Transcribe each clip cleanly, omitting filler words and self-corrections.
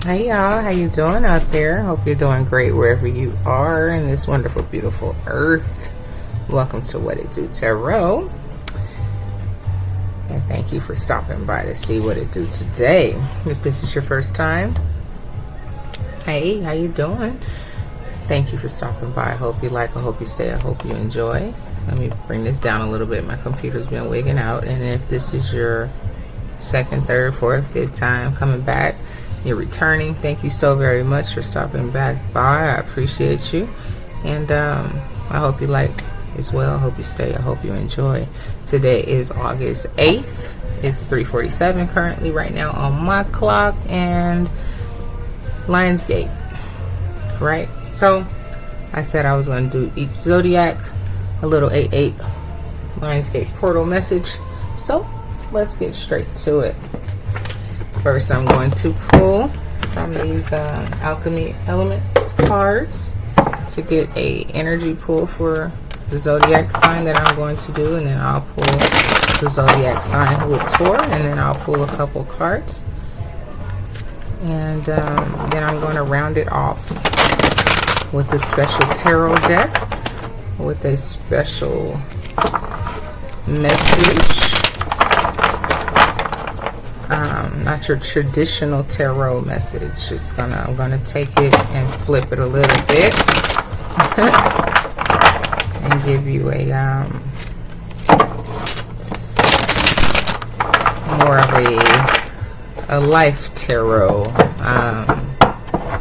Hey y'all, how you doing out there? Hope you're doing great wherever you are in this wonderful, beautiful earth. Welcome to What It Do Tarot. And thank you for stopping by to see what it do today. If this is your first time, hey, how you doing? Thank you for stopping by. I hope you like, I hope you stay, I hope you enjoy. Let me bring this down a little bit. My computer's been wigging out. And if this is your second, third, fourth, fifth time coming back, you're returning, thank you so very much for stopping back by. I appreciate you, and I hope you like as well. I hope you stay, I hope you enjoy. Today is August 8th. It's 3:47 currently right now on my clock, and Lions Gate, right? So I said I was going to do each zodiac a little 8/8 Lions Gate portal message, so let's get straight to it. First, I'm going to pull from these Alchemy Elements cards to get a energy pull for the zodiac sign that I'm going to do, and then I'll pull the zodiac sign who it's for, and then I'll pull a couple cards, and then I'm going to round it off with a special tarot deck with a special message. Not your traditional tarot message. I'm gonna take it and flip it a little bit and give you a more of a life tarot.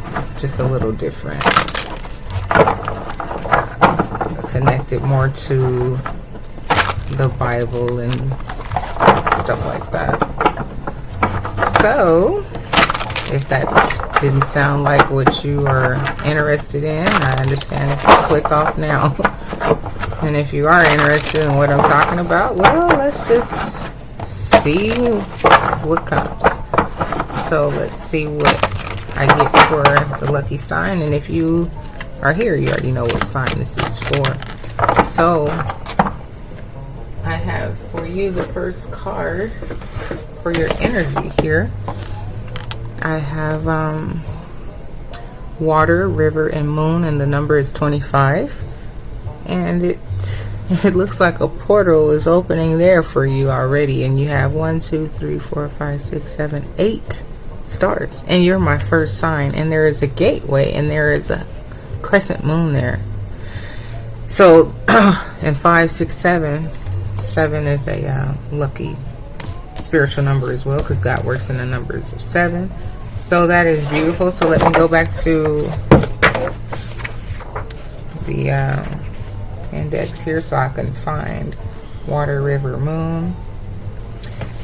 It's just a little different, connected more to the Bible and stuff like that. So, if that didn't sound like what you are interested in, I understand if you click off now. And if you are interested in what I'm talking about, well, let's just see what comes. So, let's see what I get for the lucky sign. And if you are here, you already know what sign this is for. So, I have for you the first card for your energy here. I have water, river, and moon, and the number is 25. And it looks like a portal is opening there for you already, and you have 1, 2, 3, 4, 5, 6, 7, 8 stars, and you're my first sign, and there is a gateway, and there is a crescent moon there. So and 5, 6, 7 is a lucky spiritual number as well, because God works in the numbers of 7. So that is beautiful. So let me go back to the index here so I can find water, river, moon.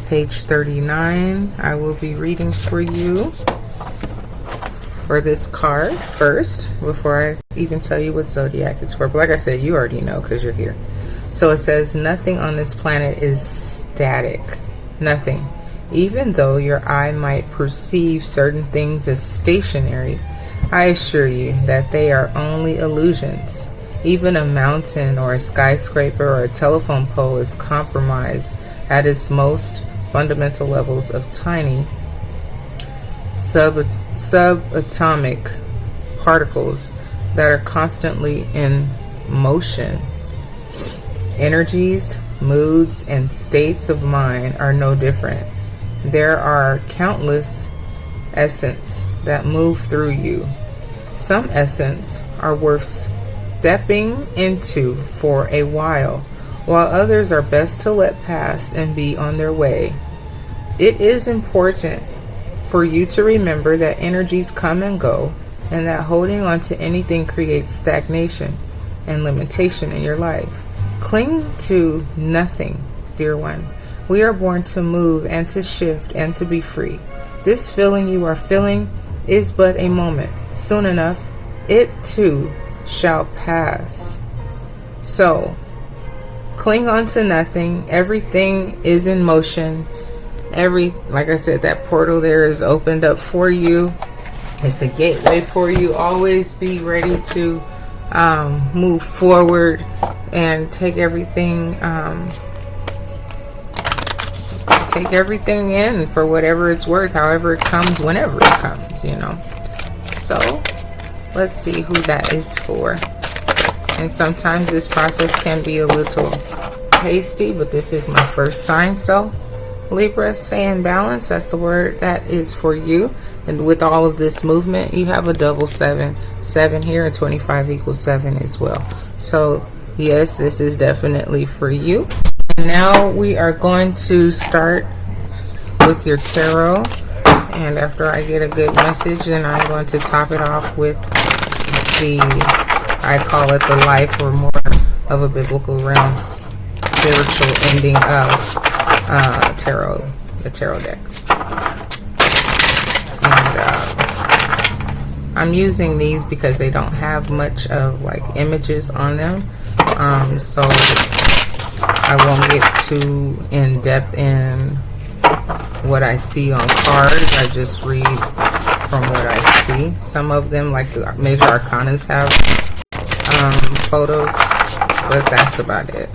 Page 39. I will be reading for you for this card first before I even tell you what zodiac it's for. But like I said, you already know because you're here. So it says, nothing on this planet is static. Nothing. Even though your eye might perceive certain things as stationary, I assure you that they are only illusions. Even a mountain or a skyscraper or a telephone pole is compromised at its most fundamental levels of tiny subatomic particles that are constantly in motion. Energies, moods, and states of mind are no different. There are countless essence that move through you. Some essence are worth stepping into for a while others are best to let pass and be on their way. It is important for you to remember that energies come and go, and that holding on to anything creates stagnation and limitation in your life. Cling to nothing, dear one. We are born to move and to shift and to be free. This feeling you are feeling is but a moment. Soon enough, it too shall pass. So, cling on to nothing. Everything is in motion. Like I said, that portal there is opened up for you. It's a gateway for you. Always be ready to move forward and take everything take everything in for whatever it's worth, however it comes, whenever it comes, you know. So let's see who that is for. And sometimes this process can be a little hasty, but this is my first sign. So Libra, stay in balance. That's the word that is for you. And with all of this movement, you have a double 7 here, and 25 equals 7 as well. So yes, this is definitely for you. And now we are going to start with your tarot. And after I get a good message, then I'm going to top it off with I call it the life, or more of a biblical realm, spiritual ending of tarot, the tarot deck. And I'm using these because they don't have much of like images on them, so I won't get too in depth in what I see on cards. I just read from what I see. Some of them, like the major arcanas, have photos, but that's about it.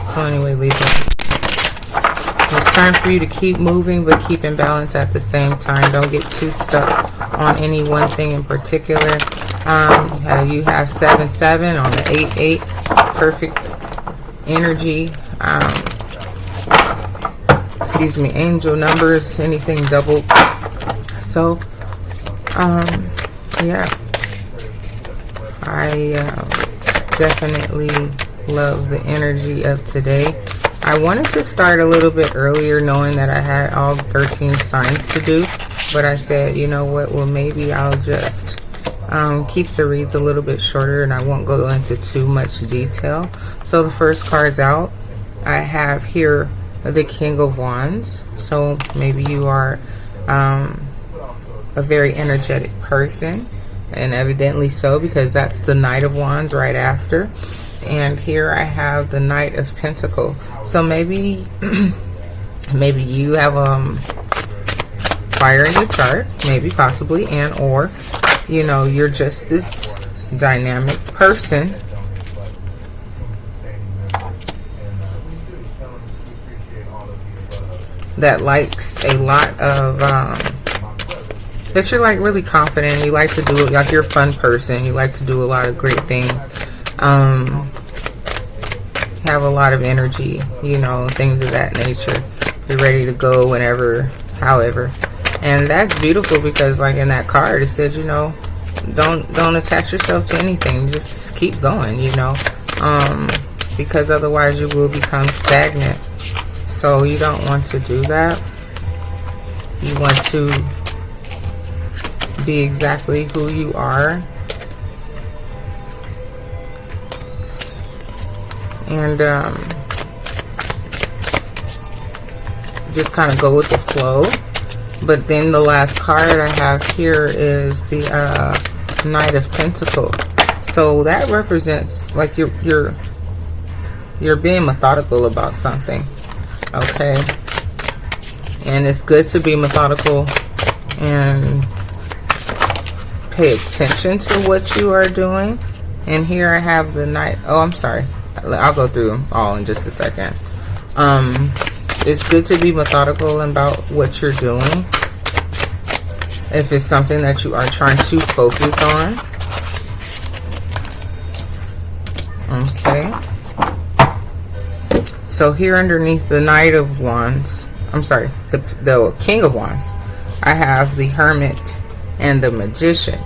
So anyway, Libra, it's time for you to keep moving, but keep in balance at the same time. Don't get too stuck on any one thing in particular. You have 7-7 on the 8-8, perfect energy. Excuse me, angel numbers, anything double. So yeah, I definitely love the energy of today. I wanted to start a little bit earlier, knowing that I had all 13 signs to do, but I said, you know what, well, maybe I'll just keep the reads a little bit shorter, and I won't go into too much detail. So the first card's out. I have here the King of Wands. So maybe you are a very energetic person, and evidently so, because that's the Knight of Wands right after. And here I have the Knight of Pentacles. So maybe maybe you have fire in your chart, maybe, possibly, and or you know, you're just this dynamic person that likes a lot of that you're like really confident. You like to do, like, you're a fun person. You like to do a lot of great things. Have a lot of energy, you know, things of that nature. You're ready to go whenever, however. And that's beautiful, because like in that card it said, you know, don't attach yourself to anything. Just keep going, you know, because otherwise you will become stagnant. So you don't want to do that. You want to be exactly who you are. And just kind of go with the flow. But then the last card I have here is the Knight of Pentacles. So that represents like you're being methodical about something. Okay, and it's good to be methodical and pay attention to what you are doing. And here I have the Knight. Oh, I'm sorry. I'll go through them all in just a second. It's good to be methodical about what you're doing. If it's something that you are trying to focus on. Okay. So here underneath the Knight of Wands, I'm sorry, the King of Wands, I have the Hermit and the Magician.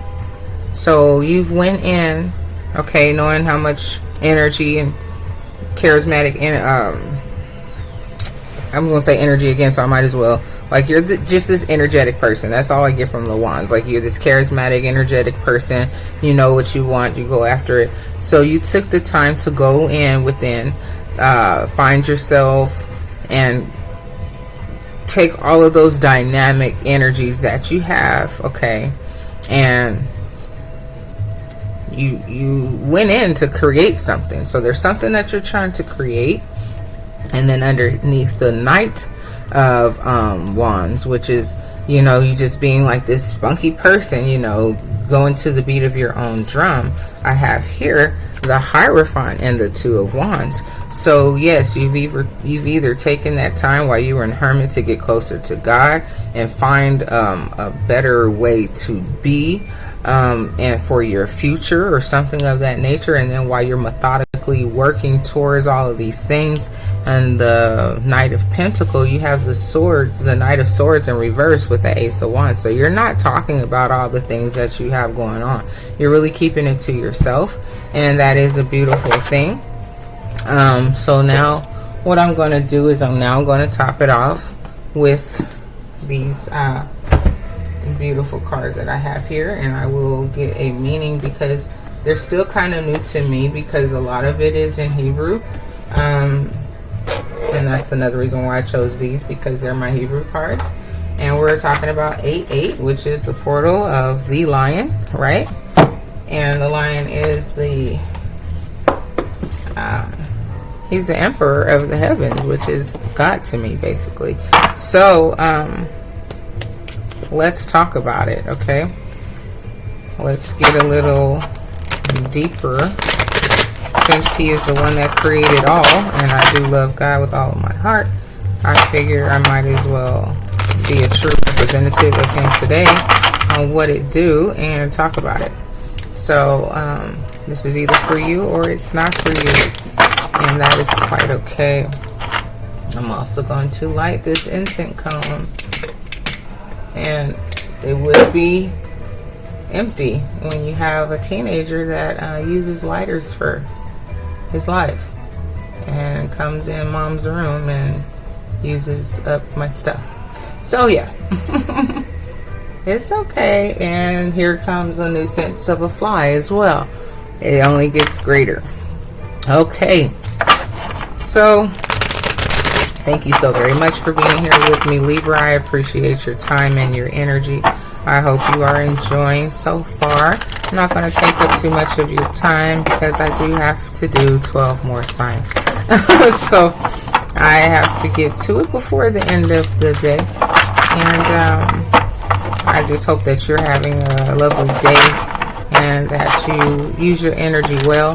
So you've went in, okay, knowing how much energy and charismatic, I'm gonna say energy again, so I might as well. Like, you're just this energetic person. That's all I get from the wands. Like, you're this charismatic, energetic person. You know what you want. You go after it. So you took the time to go in within, find yourself, and take all of those dynamic energies that you have, okay, and you went in to create something. So there's something that you're trying to create. And then underneath the Knight of Wands, which is, you know, you just being like this spunky person, you know, going to the beat of your own drum, I have here the Hierophant and the Two of Wands. So yes, you've either taken that time while you were in Hermit to get closer to God and find a better way to be and for your future or something of that nature, and then while you're methodically working towards all of these things, and the Knight of Pentacles, you have the Knight of Swords in reverse with the Ace of Wands. So you're not talking about all the things that you have going on. You're really keeping it to yourself, and that is a beautiful thing. So now what I'm going to do is I'm now going to top it off with these beautiful cards that I have here, and I will get a meaning because they're still kind of new to me because a lot of it is in Hebrew, and that's another reason why I chose these, because they're my Hebrew cards. And we're talking about 8-8, which is the portal of the lion, right? And the lion is he's the emperor of the heavens, which is God to me, basically. So let's talk about it, okay? Let's get a little deeper, since he is the one that created all, and I do love God with all of my heart. I figure I might as well be a true representative of him today on what it do and talk about it. So this is either for you or it's not for you, and that is quite okay. I'm also going to light this incense cone, and it would be empty when you have a teenager that uses lighters for his life and comes in mom's room and uses up my stuff. So yeah, it's okay. And here comes a nuisance of a fly as well. It only gets greater. Okay, so thank you so very much for being here with me, Libra. I appreciate your time and your energy. I hope you are enjoying so far. I'm not going to take up too much of your time because I do have to do 12 more signs. So I have to get to it before the end of the day. And I just hope that you're having a lovely day and that you use your energy well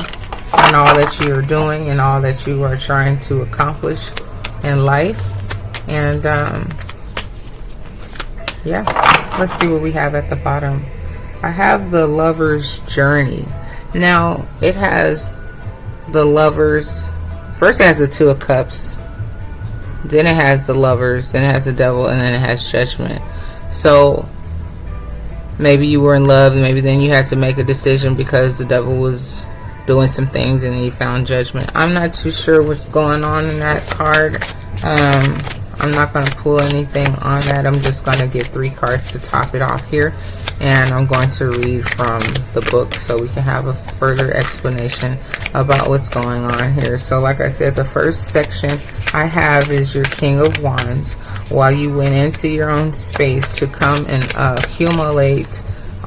in all that you are doing and all that you are trying to accomplish in life. And yeah, let's see what we have at the bottom. I have the Lover's Journey. Now it has the Lovers. First it has the Two of Cups, then it has the Lovers, then it has the Devil, and then it has Judgment. So maybe you were in love, and maybe then you had to make a decision because the Devil was doing some things and then you found Judgment. I'm not too sure what's going on in that card. I'm not going to pull anything on that. I'm just going to get 3 cards to top it off here, and I'm going to read from the book so we can have a further explanation about what's going on here. So like I said, the first section I have is your King of Wands. While you went into your own space to come and accumulate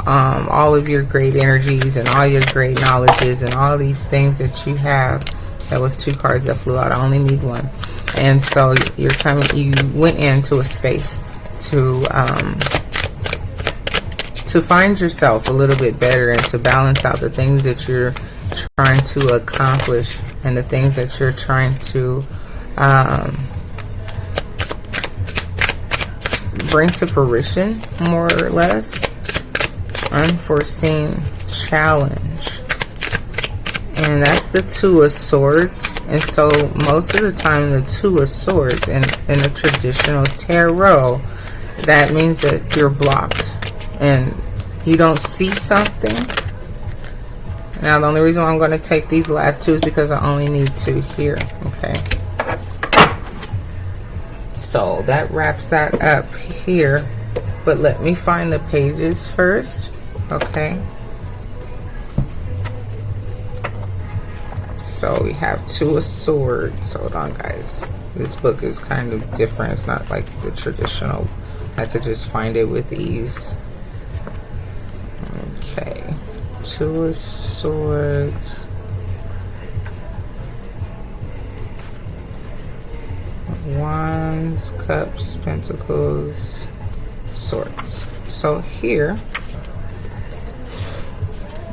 all of your great energies and all your great knowledges and all these things that you have. That was 2 cards that flew out. I only need 1. And so you went into a space to find yourself a little bit better and to balance out the things that you're trying to accomplish and the things that you're trying to bring to fruition, more or less. Unforeseen challenge. And that's the Two of Swords. And so most of the time the Two of Swords in the traditional tarot, that means that you're blocked and you don't see something. Now the only reason why I'm going to take these last 2 is because I only need 2 here. Okay, so that wraps that up here, but let me find the pages first. Okay, so we have Two of Swords. Hold on, guys. This book is kind of different. It's not like the traditional. I could just find it with ease. Okay, Two of Swords. Wands, Cups, Pentacles, Swords. So here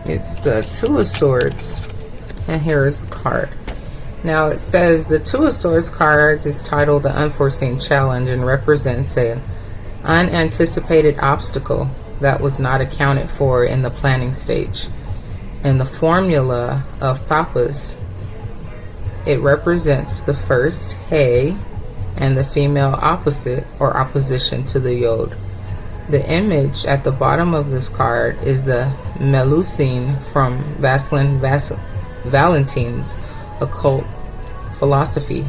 It's the Two of Swords, and here is the card. Now it says the Two of Swords cards is titled The Unforeseen Challenge and represents an unanticipated obstacle that was not accounted for in the planning stage. In the formula of Papas, it represents the first He and the female opposite or opposition to the Yod. The image at the bottom of this card is the Melusine from Valentine's occult philosophy.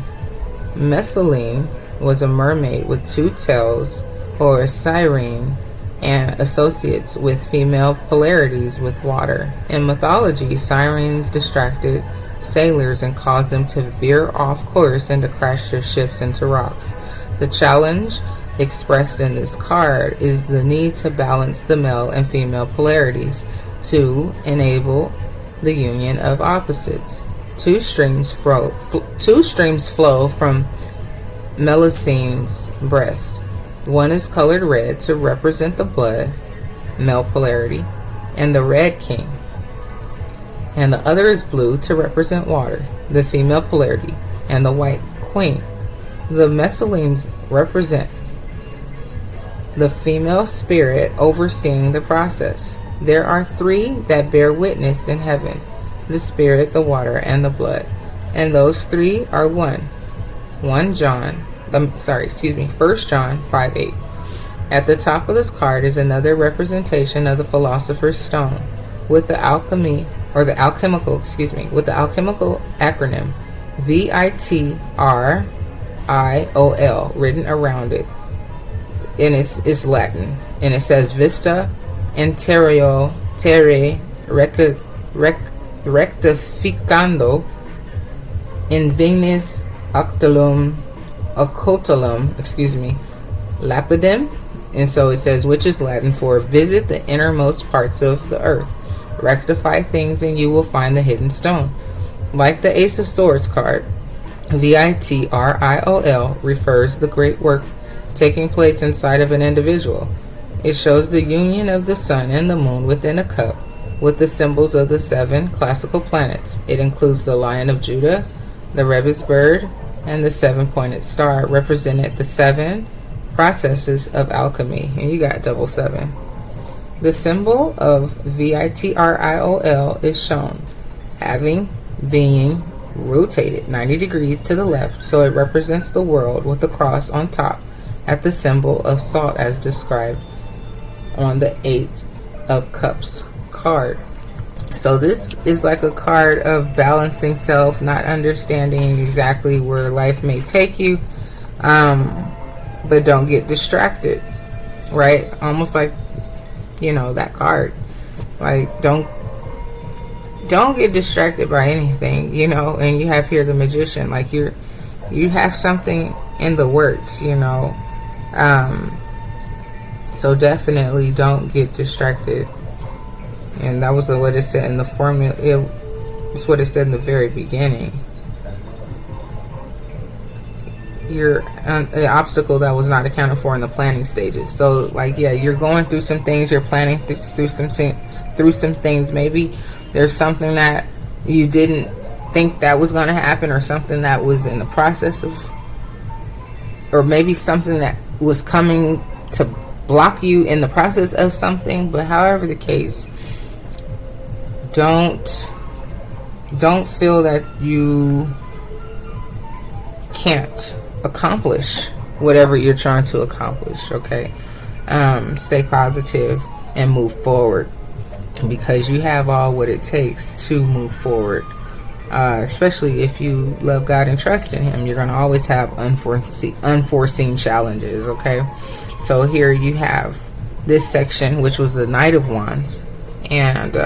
Mescaline was a mermaid with two tails, or a siren, and associates with female polarities with water. In mythology, sirens distracted sailors and caused them to veer off course and to crash their ships into rocks. The challenge expressed in this card is the need to balance the male and female polarities to enable the union of opposites. Two streams flow from Melusine's breast. One is colored red to represent the blood, male polarity, and the red king. And the other is blue to represent water, the female polarity, and the white queen. The Mescalines represent the female spirit overseeing the process. There are three that bear witness in heaven: the spirit, the water, and the blood. And those three are one. 1 John 5:8. At the top of this card is another representation of the philosopher's stone with the alchemical acronym VITRIOL written around it. And it's Latin. And it says Vista Interior Terre Rectificando Invignis Occultum, Lapidem. And so it says, which is Latin for visit the innermost parts of the earth, rectify things, and you will find the hidden stone. Like the Ace of Swords card, VITRIOL refers the great work taking place inside of an individual. It shows the union of the sun and the moon within a cup with the symbols of the 7 classical planets. It includes the Lion of Judah, the Rebbe's bird, and the 7-pointed star, represented the 7 processes of alchemy. And you got 7. The symbol of VITRIOL is shown being rotated 90 degrees to the left, so it represents the world with the cross on top at the symbol of salt as described on the 8 of Cups card. So this is like a card of balancing self, not understanding exactly where life may take you, but don't get distracted, right? Almost like, that card. Like, don't get distracted by anything, and you have here the Magician. Like, you have something in the works, so definitely don't get distracted. And that was what it said in the formula. It's what it said in the very beginning. You're an obstacle that was not accounted for in the planning stages. So, you're going through some things. You're planning through some things. Maybe there's something that you didn't think that was going to happen, or something that was in the process of, or maybe something that was coming to block you in the process of something. But however the case, don't feel that you can't accomplish whatever you're trying to accomplish. Okay, stay positive and move forward, because you have all what it takes to move forward. Especially if you love God and trust in Him, you're going to always have unforeseen challenges. Okay, so here you have this section, which was the Knight of Wands, and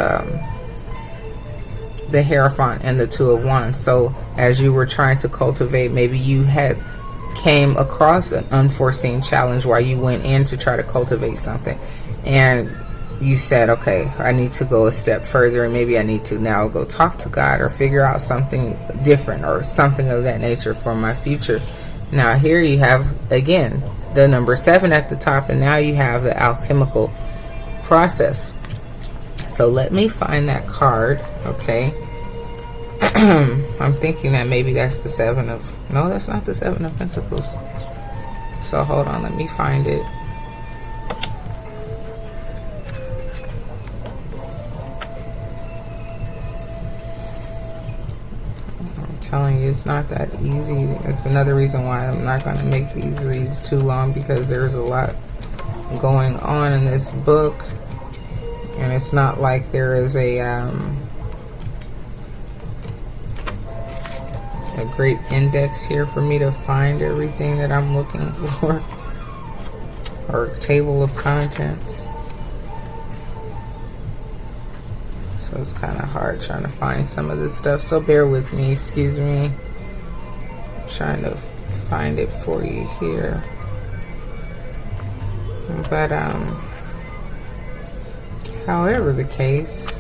the Hierophant and the Two of Wands. So as you were trying to cultivate, maybe you had came across an unforeseen challenge while you went in to try to cultivate something, and you said, okay, I need to go a step further, and maybe I need to now go talk to God or figure out something different or something of that nature for my future. Now here you have again the number 7 at the top, and now you have the alchemical process. So let me find that card, okay? I'm thinking that maybe that's the no, that's not the Seven of Pentacles. So hold on, let me find it. I'm telling you, it's not that easy. It's another reason why I'm not going to make these reads too long, because there's a lot going on in this book. And it's not like there is a great index here for me to find everything that I'm looking for, or a table of contents. So it's kind of hard trying to find some of this stuff. So bear with me, excuse me. I'm trying to find it for you here. But however the case,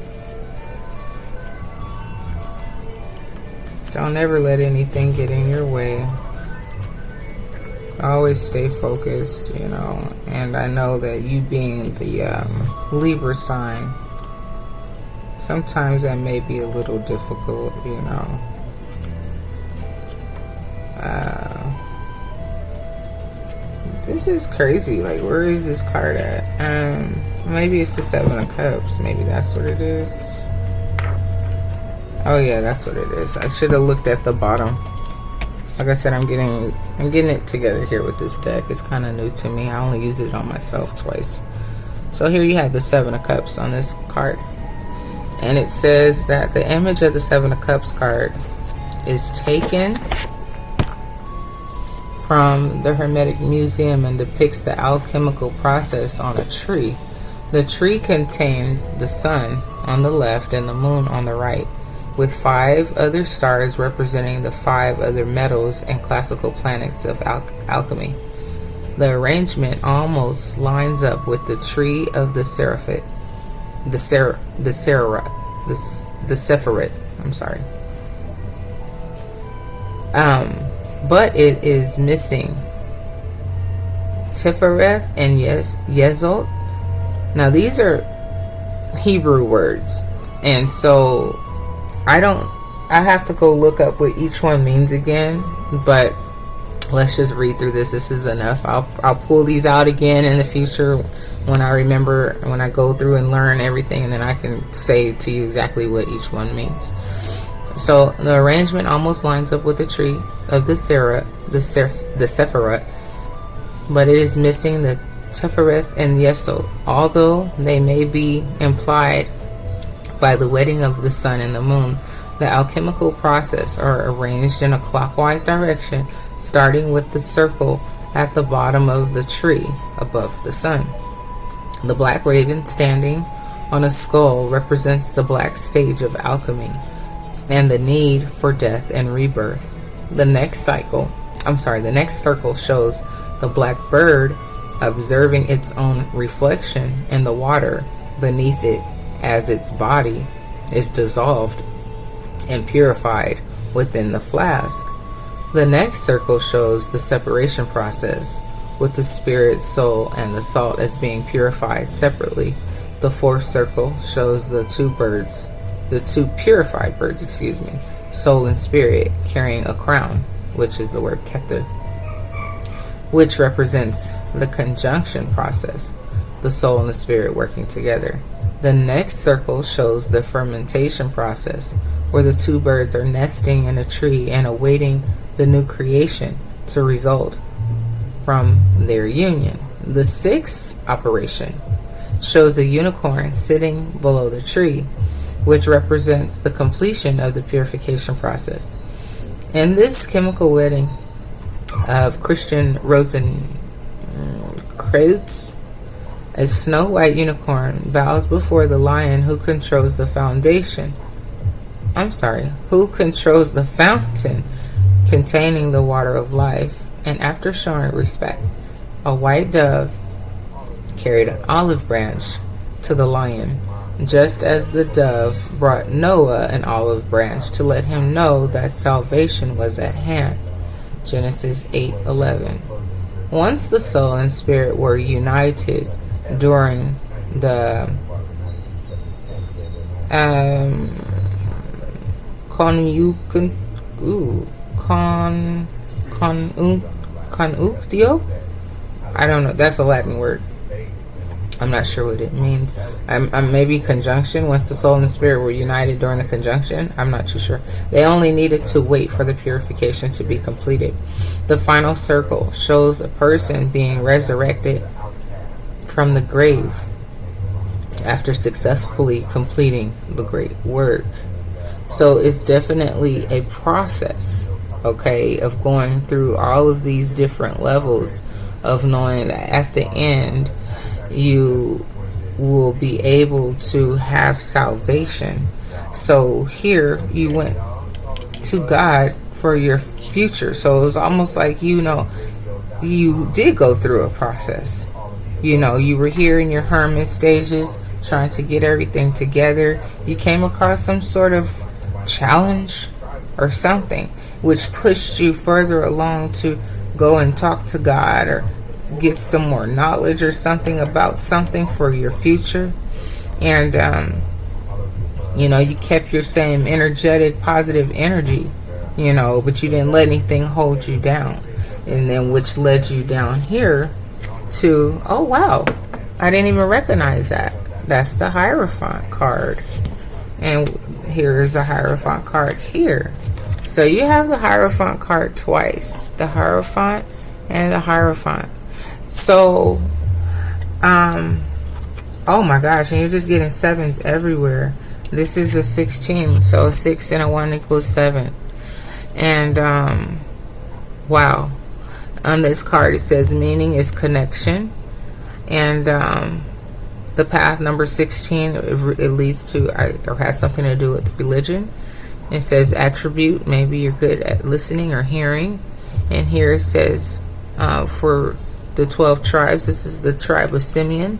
don't ever let anything get in your way. Always stay focused, you know. And I know that you being the Libra sign, sometimes that may be a little difficult, you know. This is crazy. Like, where is this card at? Maybe it's the Seven of Cups. Maybe that's what it is. Oh yeah, that's what it is. I should have looked at the bottom. Like I said, I'm getting it together here with this deck. It's kind of new to me. I only used it on myself twice. So here you have the Seven of Cups on this card. And it says that the image of the Seven of Cups card is taken from the Hermetic Museum and depicts the alchemical process on a tree. The tree contains the sun on the left and the moon on the right, with 5 other stars representing the 5 other metals and classical planets of alchemy. The arrangement almost lines up with the tree of the Sephiroth. I'm sorry. But it is missing Tifereth and Yezot. Now these are Hebrew words, and so I have to go look up what each one means again, but let's just read through this. This is enough. I'll pull these out again in the future when I remember, when I go through and learn everything, and then I can say to you exactly what each one means. So the arrangement almost lines up with the tree of the Sephiroth, but it is missing the Tifereth and Yesod, although they may be implied by the wedding of the sun and the moon. The alchemical process are arranged in a clockwise direction, starting with the circle at the bottom of the tree above the sun. The black raven standing on a skull represents the black stage of alchemy and the need for death and rebirth. The next circle shows the black bird observing its own reflection in the water beneath it as its body is dissolved and purified within the flask. The next circle shows the separation process, with the spirit, soul, and the salt as being purified separately. The fourth circle shows the two purified birds, soul and spirit, carrying a crown, which is the word Keter, which represents the conjunction process, the soul and the spirit working together. The next circle shows the fermentation process, where the two birds are nesting in a tree and awaiting the new creation to result from their union. The sixth operation shows a unicorn sitting below the tree, which represents the completion of the purification process. In this chemical wedding of Christian Rosenkreuz, a snow white unicorn bows before the lion who controls the fountain containing the water of life, and after showing respect, a white dove carried an olive branch to the lion, just as the dove brought Noah an olive branch to let him know that salvation was at hand. Genesis 8:11. Once the soul and spirit were united during the Um, Conjunctio? I don't know. That's a Latin word. I'm not sure what it means. Maybe conjunction. Once the soul and the spirit were united during the conjunction. I'm not too sure. They only needed to wait for the purification to be completed. The final circle shows a person being resurrected from the grave after successfully completing the great work. So it's definitely a process, okay, of going through all of these different levels of knowing that at the end you will be able to have salvation. So here you went to God for your future. So it was almost like, you did go through a process. You were here in your hermit stages trying to get everything together. You came across some sort of challenge or something which pushed you further along to go and talk to God or get some more knowledge or something about something for your future. And you kept your same energetic positive energy, but you didn't let anything hold you down. And then which led you down here to, oh wow, I didn't even recognize that. That's the Hierophant card. And here is a Hierophant card here. So you have the Hierophant card twice. The Hierophant and the Hierophant. So, oh my gosh, and you're just getting sevens everywhere. This is a 16, so a 6 and a 1 equals 7. And, wow. On this card it says meaning is connection. And, the path number 16, it leads to, or has something to do with religion. It says attribute, maybe you're good at listening or hearing. And here it says, for the 12 tribes, this is the tribe of Simeon.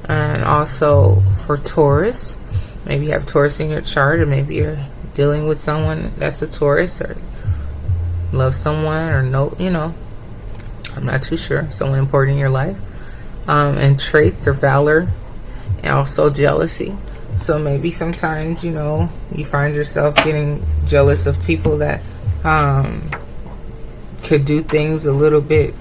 And also for Taurus, maybe you have Taurus in your chart, or maybe you're dealing with someone that's a Taurus, or love someone, or I'm not too sure, someone important in your life. And traits or valor, and also jealousy. So maybe sometimes, you find yourself getting jealous of people that could do things a little bit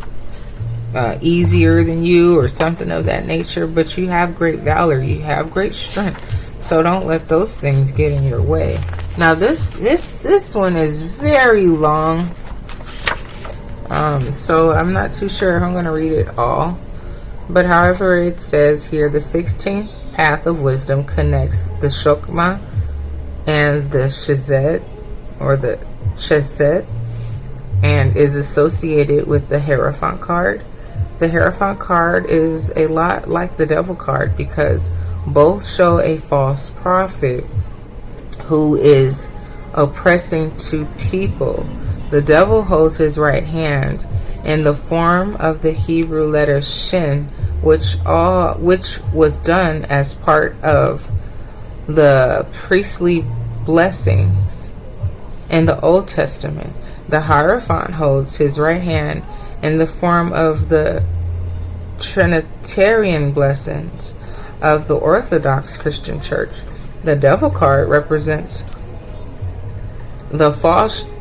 easier than you or something of that nature, but you have great valor, you have great strength, so don't let those things get in your way. Now this one is very long, so I'm not too sure if I'm going to read it all, but however it says here, the 16th path of wisdom connects the Shokma and the Chesed, or the Chesed, and is associated with the Hierophant card. The Hierophant card is a lot like the Devil card because both show a false prophet who is oppressing to people. The Devil holds his right hand in the form of the Hebrew letter Shin, which was done as part of the priestly blessings in the Old Testament. The Hierophant holds his right hand in the form of the Trinitarian blessings of the Orthodox Christian Church. The Devil card represents the false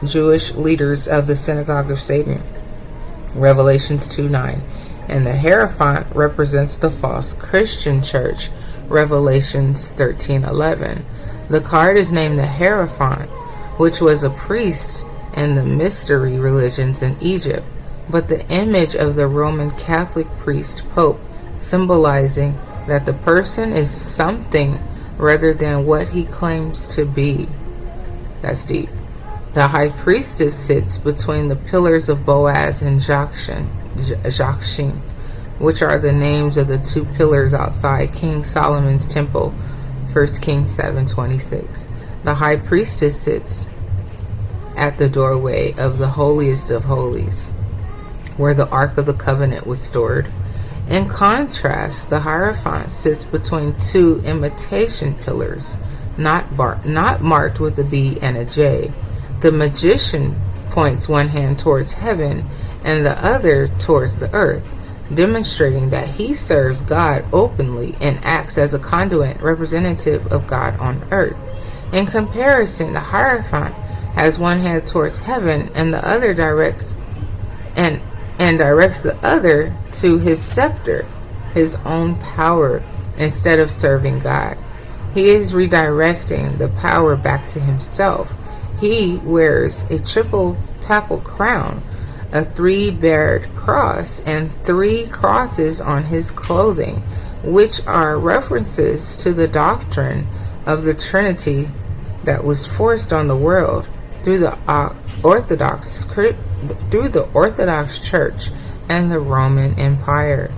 Jewish leaders of the Synagogue of Satan, Revelations 2:9. And the Hierophant represents the false Christian church, Revelations 13:11. The card is named the Hierophant, which was a priest in the mystery religions in Egypt, but the image of the Roman Catholic priest pope, symbolizing that the person is something rather than what he claims to be. That's deep. The high priestess sits between the pillars of Boaz and Jachin, which are the names of the two pillars outside King Solomon's temple, 1 Kings 7:26. The high priestess sits at the doorway of the holiest of holies, where the Ark of the Covenant was stored. In contrast, the Hierophant sits between two imitation pillars, not marked with a B and a J. The magician points one hand towards heaven and the other towards the earth. demonstrating that he serves God openly and acts as a conduit representative of God on earth. In comparison, the Hierophant has one hand towards heaven and the other directs the other to his scepter, his own power, instead of serving God. He is redirecting the power back to himself. He wears a triple papal crown, a 3-barred cross, and 3 crosses on his clothing, which are references to the doctrine of the Trinity that was forced on the world through the Orthodox Church and the Roman Empire.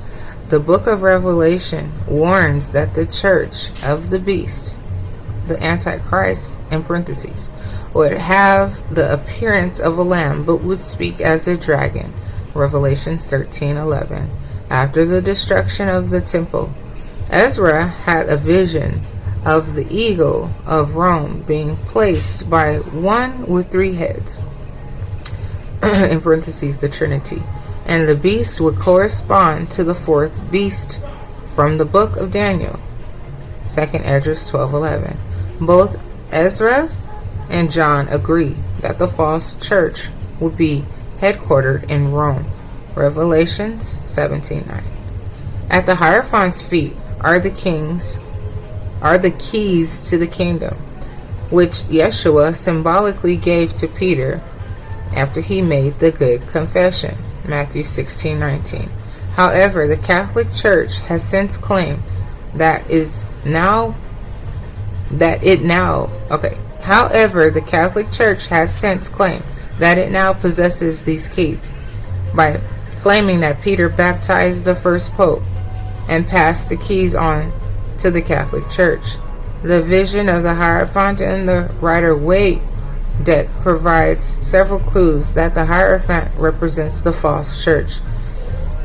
The book of Revelation warns that the church of the beast, the Antichrist, in parentheses, would have the appearance of a lamb, but would speak as a dragon. Revelation 13:11. After the destruction of the temple, Ezra had a vision of the eagle of Rome being placed by one with 3 heads, in parentheses, the Trinity, and the beast would correspond to the 4th beast from the book of Daniel, 2nd Esdras 12:11. Both Ezra and John agree that the false church would be headquartered in Rome, Revelations 17:9. At the Hierophant's feet are the keys to the kingdom, which Yeshua symbolically gave to Peter after he made the good confession, Matthew 16:19. However, the Catholic Church has since claimed However, the Catholic Church has since claimed that it now possesses these keys by claiming that Peter baptized the first pope and passed the keys on to the Catholic Church. The vision of the Hierophant and the Rider-Waite provides several clues that the Hierophant represents the false church,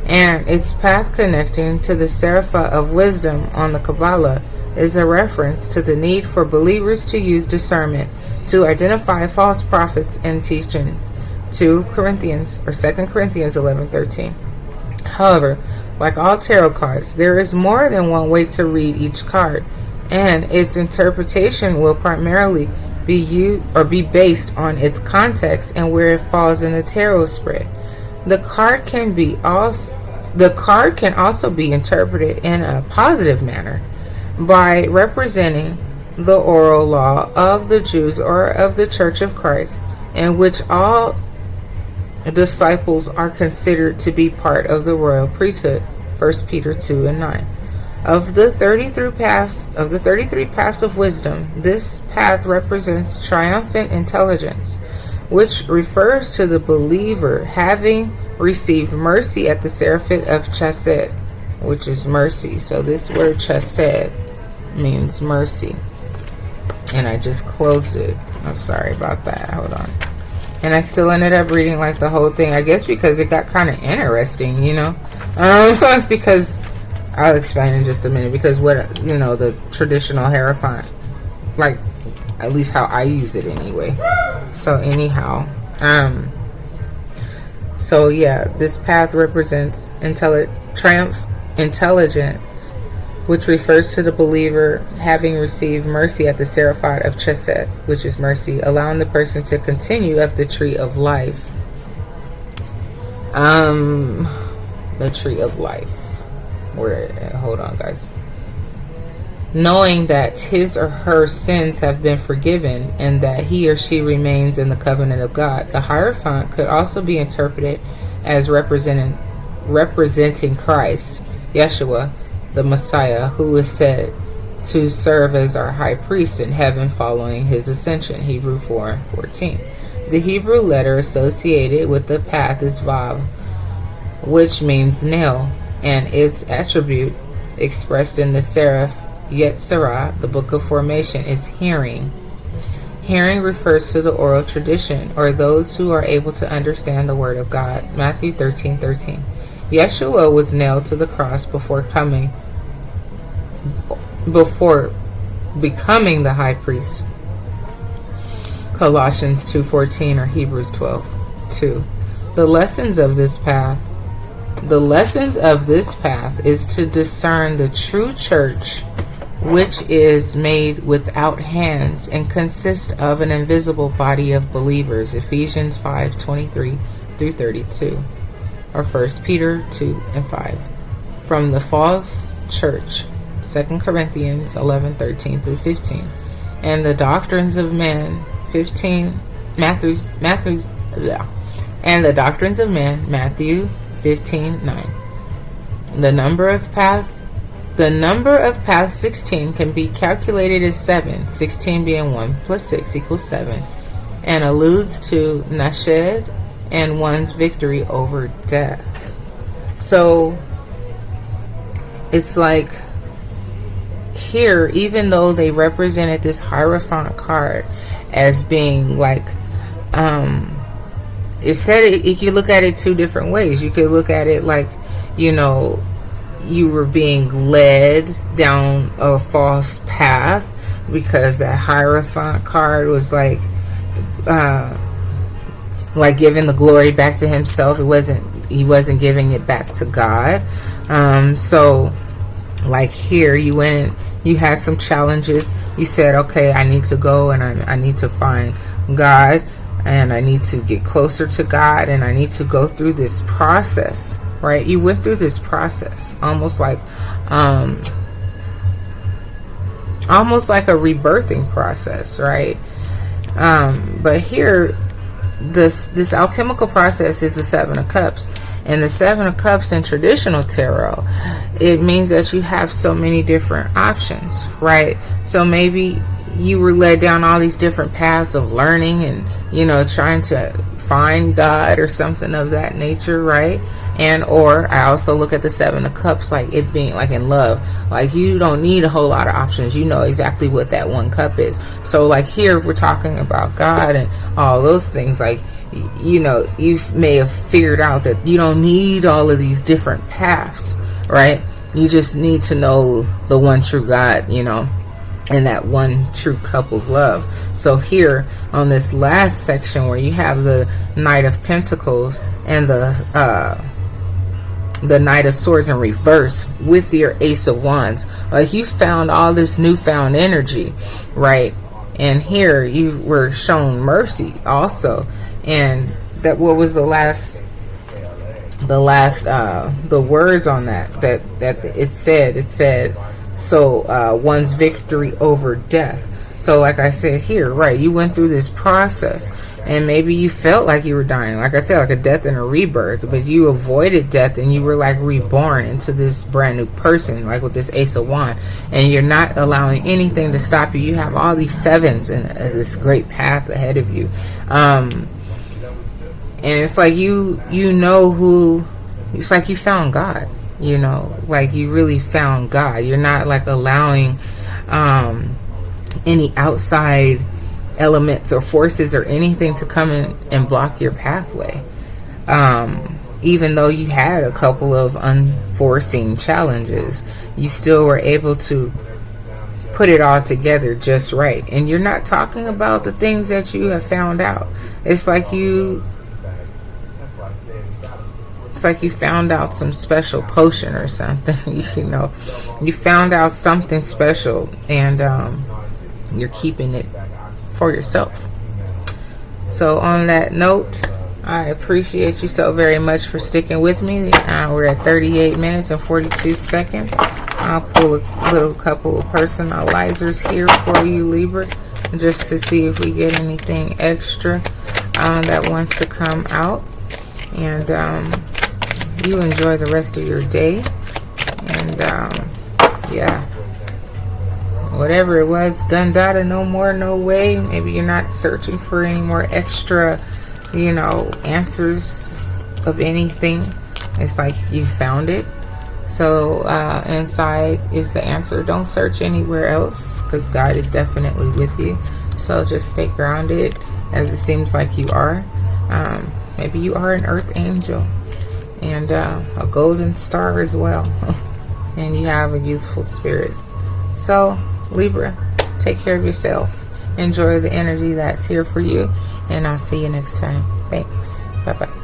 and its path connecting to the Seraphah of wisdom on the Kabbalah is a reference to the need for believers to use discernment to identify false prophets and teaching, 2 Corinthians 11:13. However, like all tarot cards, there is more than one way to read each card, and its interpretation will primarily be based on its context and where it falls in the tarot spread. The card can also be interpreted in a positive manner by representing the oral law of the Jews or of the Church of Christ, in which all disciples are considered to be part of the royal priesthood, 1 Peter 2:9. Of the 33 paths of wisdom, this path represents triumphant intelligence, which refers to the believer having received mercy at the Seraphit of Chesed, which is mercy. So this word Chesed means mercy. And I just closed it. I'm sorry about that. Hold on. And I still ended up reading like the whole thing, I guess because it got kind of interesting, because I'll explain in just a minute, because the traditional Hierophant, like at least how I use it anyway. So anyhow, this path represents intelligence, which refers to the believer having received mercy at the Seraphit of Chesed, which is mercy, allowing the person to continue up the tree of life. The tree of life. Hold on, guys. Knowing that his or her sins have been forgiven and that he or she remains in the covenant of God. The Hierophant could also be interpreted as representing Christ, Yeshua, the Messiah, who is said to serve as our high priest in heaven following his ascension, Hebrew 4:14. The Hebrew letter associated with the path is Vav, which means nail, and its attribute expressed in the seraph Yetzirah, the book of formation, is hearing. Hearing refers to the oral tradition, or those who are able to understand the word of God, Matthew 13:13. Yeshua was nailed to the cross before becoming the high priest, Colossians 2:14 or Hebrews 12:2. The lessons of this path The lessons of this path is to discern the true church, which is made without hands and consists of an invisible body of believers. Ephesians 5:23 through 32, or 1 Peter 2:5. From the false church, 2 Corinthians 11:13 through 15, and the doctrines of men, and the doctrines of men, Matthew 15:9. The number of path 16 can be calculated as 7, 16 being 1 plus 6 equals 7, and alludes to Nashed and one's victory over death. So it's like here, even though they represented this Hierophant card as being like, it said you could look at it two different ways. You could look at it like, you were being led down a false path, because that Hierophant card was like giving the glory back to himself. He wasn't giving it back to God. So like here, you went and you had some challenges. You said, okay, I need to go and I need to find God, and I need to get closer to God, and I need to go through this process, right? You went through this process almost like a rebirthing process, right? But here, this alchemical process is the Seven of Cups. And the Seven of Cups in traditional tarot, it means that you have so many different options, right? So maybe you were led down all these different paths of learning and, trying to find God or something of that nature, right? And or I also look at the Seven of Cups like it being like in love. Like you don't need a whole lot of options. You know exactly what that one cup is. So like here, if we're talking about God and all those things, like, you may have figured out that you don't need all of these different paths, right? You just need to know the one true God, and that one true cup of love. So here on this last section where you have the Knight of Pentacles and the Knight of Swords in reverse with your Ace of Wands, like you found all this newfound energy, right? And here you were shown mercy also. And that, what was the words on that it said so one's victory over death. So like I said here, right, you went through this process and maybe you felt like you were dying, like I said, like a death and a rebirth, but you avoided death and you were like reborn into this brand new person, like with this Ace of Wands, and you're not allowing anything to stop you. You have all these sevens and this great path ahead of you. And it's like it's like you found God, like you really found God. You're not like allowing any outside elements or forces or anything to come in and block your pathway. Even though you had a couple of unforeseen challenges, you still were able to put it all together just right. And you're not talking about the things that you have found out. It's like you found out some special potion or something. You found out something special, and you're keeping it for yourself. So on that note, I appreciate you so very much for sticking with me. We're at 38 minutes and 42 seconds. I'll pull a couple of personalizers here for you, Libra, just to see if we get anything extra that wants to come out. And you enjoy the rest of your day. And yeah, whatever it was, done, data, no more, no way. Maybe you're not searching for any more extra, answers of anything. It's like you found it. So inside is the answer. Don't search anywhere else, because God is definitely with you. So just stay grounded, as it seems like you are. Maybe you are an earth angel and a golden star as well. And you have a youthful spirit. So Libra, take care of yourself. Enjoy the energy that's here for you. And I'll see you next time. Thanks. Bye-bye.